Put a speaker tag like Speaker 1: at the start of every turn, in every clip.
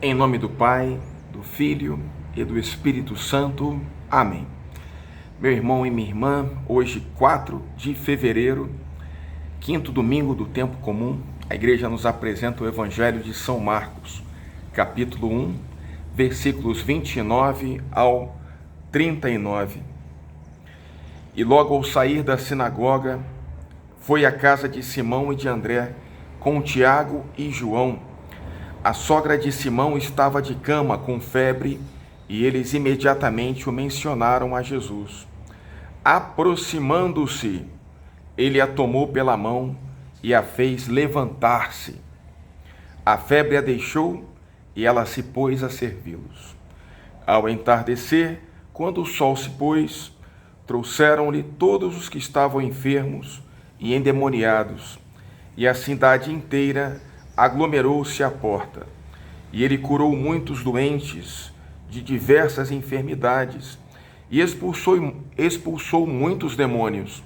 Speaker 1: Em nome do Pai, do Filho e do Espírito Santo. Amém. Meu irmão e minha irmã, hoje 4 de fevereiro, quinto domingo do tempo comum, a igreja nos apresenta o Evangelho de São Marcos, capítulo 1, versículos 29 ao 39. E logo ao sair da sinagoga, foi à casa de Simão e de André, com Tiago e João. A sogra de Simão estava de cama com febre e eles imediatamente o mencionaram a Jesus. Aproximando-se, ele a tomou pela mão e a fez levantar-se. A febre a deixou e ela se pôs a servi-los. Ao entardecer, quando o sol se pôs, trouxeram-lhe todos os que estavam enfermos e endemoniados, e a cidade inteira aglomerou-se à porta, e ele curou muitos doentes de diversas enfermidades e expulsou muitos demônios.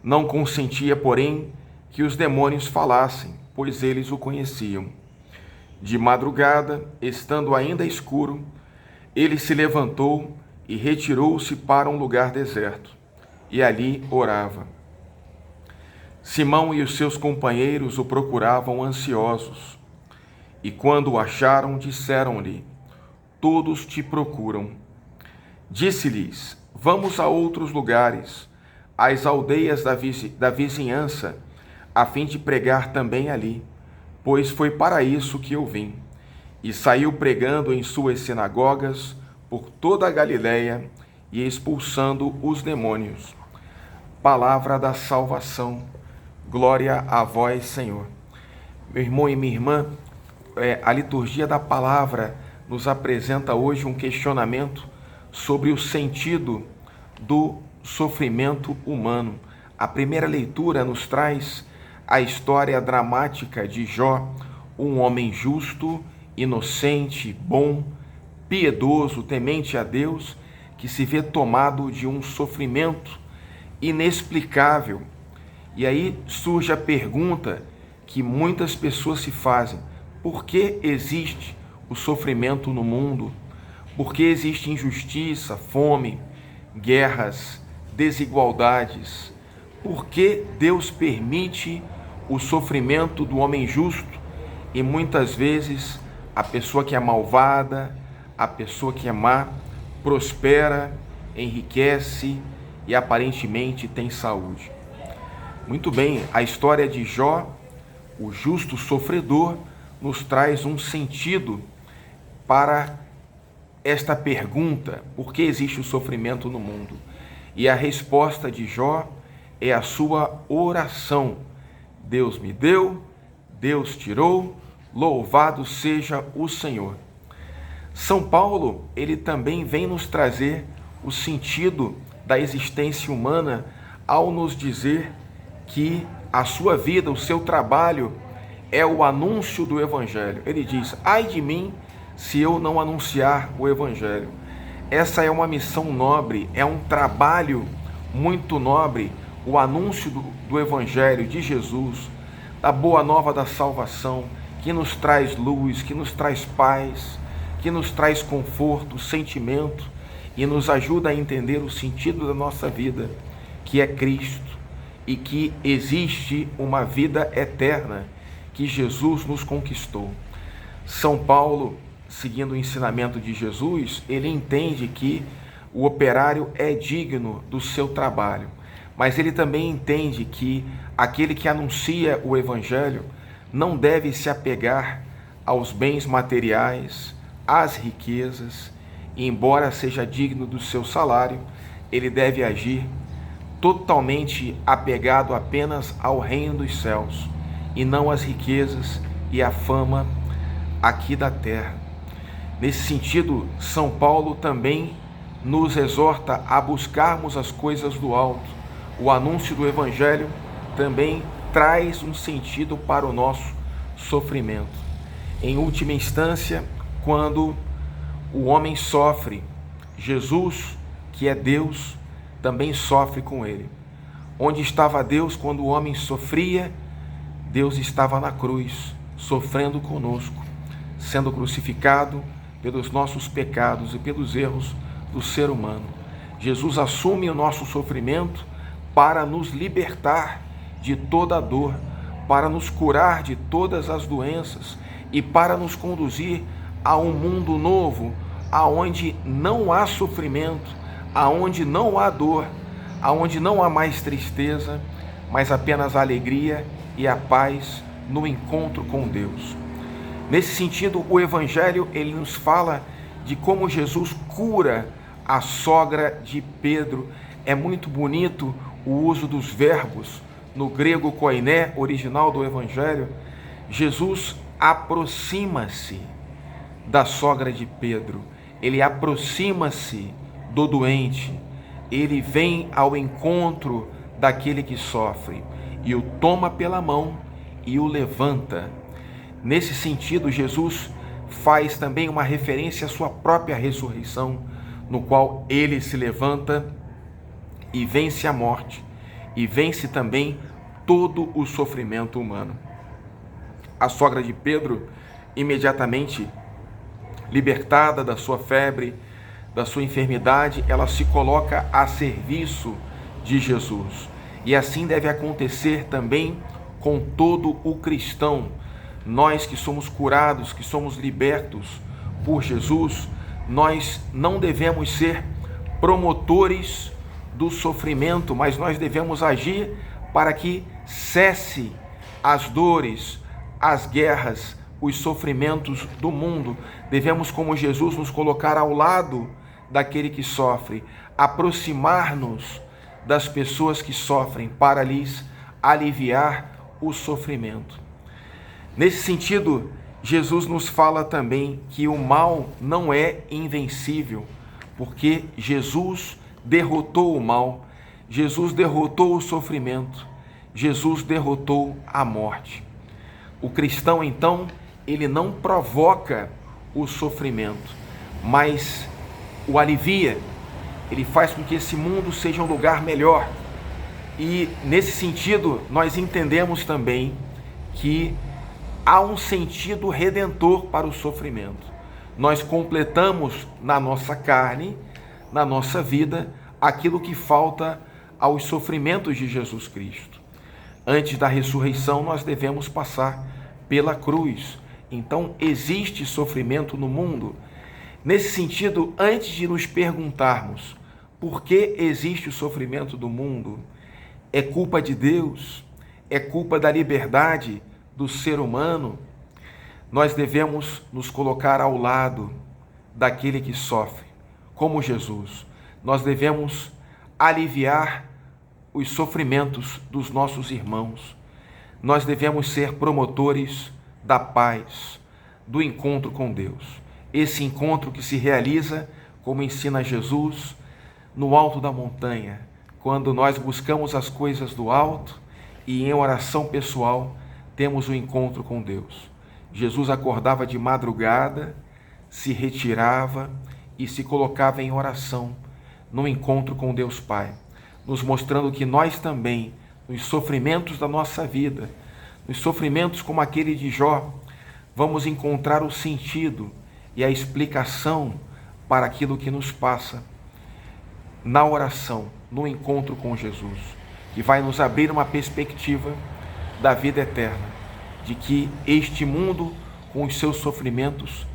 Speaker 1: Não consentia, porém, que os demônios falassem, pois eles o conheciam. De madrugada, estando ainda escuro, ele se levantou e retirou-se para um lugar deserto, e ali orava. Simão e os seus companheiros o procuravam ansiosos, e quando o acharam, disseram-lhe: todos te procuram. Disse-lhes: vamos a outros lugares, às aldeias da vizinhança, a fim de pregar também ali, pois foi para isso que eu vim. E saiu pregando em suas sinagogas por toda a Galiléia e expulsando os demônios. Palavra da salvação. Glória a vós, Senhor. Meu irmão e minha irmã, a liturgia da palavra nos apresenta hoje um questionamento sobre o sentido do sofrimento humano. A primeira leitura nos traz a história dramática de Jó, um homem justo, inocente, bom, piedoso, temente a Deus, que se vê tomado de um sofrimento inexplicável. E aí surge a pergunta que muitas pessoas se fazem: por que existe o sofrimento no mundo? Por que existe injustiça, fome, guerras, desigualdades? Por que Deus permite o sofrimento do homem justo e muitas vezes a pessoa que é malvada, a pessoa que é má, prospera, enriquece e aparentemente tem saúde? Muito bem, a história de Jó, o justo sofredor, nos traz um sentido para esta pergunta: por que existe o sofrimento no mundo? E a resposta de Jó é a sua oração. Deus me deu, Deus tirou, louvado seja o Senhor. São Paulo, ele também vem nos trazer o sentido da existência humana ao nos dizer que a sua vida, o seu trabalho é o anúncio do Evangelho. Ele diz: ai de mim se eu não anunciar o Evangelho. Essa é uma missão nobre, é um trabalho muito nobre, o anúncio do Evangelho de Jesus, da boa nova da salvação, que nos traz luz, que nos traz paz, que nos traz conforto, sentimento e nos ajuda a entender o sentido da nossa vida, que é Cristo, e que existe uma vida eterna que Jesus nos conquistou. São Paulo, seguindo o ensinamento de Jesus, ele entende que o operário é digno do seu trabalho, mas ele também entende que aquele que anuncia o Evangelho não deve se apegar aos bens materiais, às riquezas, e embora seja digno do seu salário, ele deve agir totalmente apegado apenas ao reino dos céus e não às riquezas e à fama aqui da terra. Nesse sentido, São Paulo também nos exorta a buscarmos as coisas do alto. O anúncio do Evangelho também traz um sentido para o nosso sofrimento. Em última instância, quando o homem sofre, Jesus, que é Deus, também sofre com ele. Onde estava Deus quando o homem sofria? Deus estava na cruz, sofrendo conosco. sendo crucificado pelos nossos pecados e pelos erros do ser humano. Jesus assume o nosso sofrimento para nos libertar de toda a dor, para nos curar de todas as doenças e para nos conduzir a um mundo novo, aonde não há sofrimento, aonde não há dor, aonde não há mais tristeza, mas apenas a alegria e a paz no encontro com Deus. Nesse sentido, o Evangelho ele nos fala de como Jesus cura a sogra de Pedro. É muito bonito o uso dos verbos no grego koiné, original do Evangelho. Jesus aproxima-se da sogra de Pedro, ele aproxima-se do doente, ele vem ao encontro daquele que sofre e o toma pela mão e o levanta. Nesse sentido, Jesus faz também uma referência à sua própria ressurreição, no qual ele se levanta e vence a morte e vence também todo o sofrimento humano. A sogra de Pedro, imediatamente libertada da sua febre, da sua enfermidade, ela se coloca a serviço de Jesus. E assim deve acontecer também com todo o cristão. Nós que somos curados, que somos libertos por Jesus, nós não devemos ser promotores do sofrimento, mas nós devemos agir para que cesse as dores, as guerras, os sofrimentos do mundo. Devemos, como Jesus, nos colocar ao lado daquele que sofre, aproximar-nos das pessoas que sofrem para lhes aliviar o sofrimento. Nesse sentido, Jesus nos fala também que o mal não é invencível, porque Jesus derrotou o mal, Jesus derrotou o sofrimento, Jesus derrotou a morte. O cristão, então, ele não provoca o sofrimento, mas o alivia, ele faz com que esse mundo seja um lugar melhor. E, nesse sentido, nós entendemos também que há um sentido redentor para o sofrimento. Nós completamos na nossa carne, na nossa vida, aquilo que falta aos sofrimentos de Jesus Cristo. Antes da ressurreição, nós devemos passar pela cruz. Então, existe sofrimento no mundo. Nesse sentido, antes de nos perguntarmos por que existe o sofrimento do mundo, é culpa de Deus? É culpa da liberdade do ser humano? Nós devemos nos colocar ao lado daquele que sofre, como Jesus. Nós devemos aliviar os sofrimentos dos nossos irmãos. Nós devemos ser promotores da paz, do encontro com Deus. Esse encontro que se realiza, como ensina Jesus, no alto da montanha, quando nós buscamos as coisas do alto e em oração pessoal temos um encontro com Deus. Jesus acordava de madrugada, se retirava e se colocava em oração no encontro com Deus Pai, nos mostrando que nós também, nos sofrimentos da nossa vida, nos sofrimentos como aquele de Jó, vamos encontrar o sentido e a explicação para aquilo que nos passa na oração, no encontro com Jesus, que vai nos abrir uma perspectiva da vida eterna, de que este mundo, com os seus sofrimentos,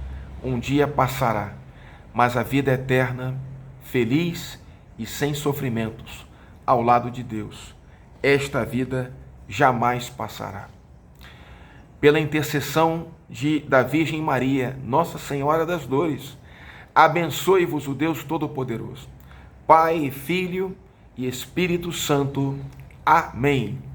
Speaker 1: um dia passará, mas a vida eterna, feliz e sem sofrimentos, ao lado de Deus, esta vida jamais passará. Pela intercessão da Virgem Maria, Nossa Senhora das Dores, abençoe-vos o Deus Todo-Poderoso, Pai, Filho e Espírito Santo. Amém.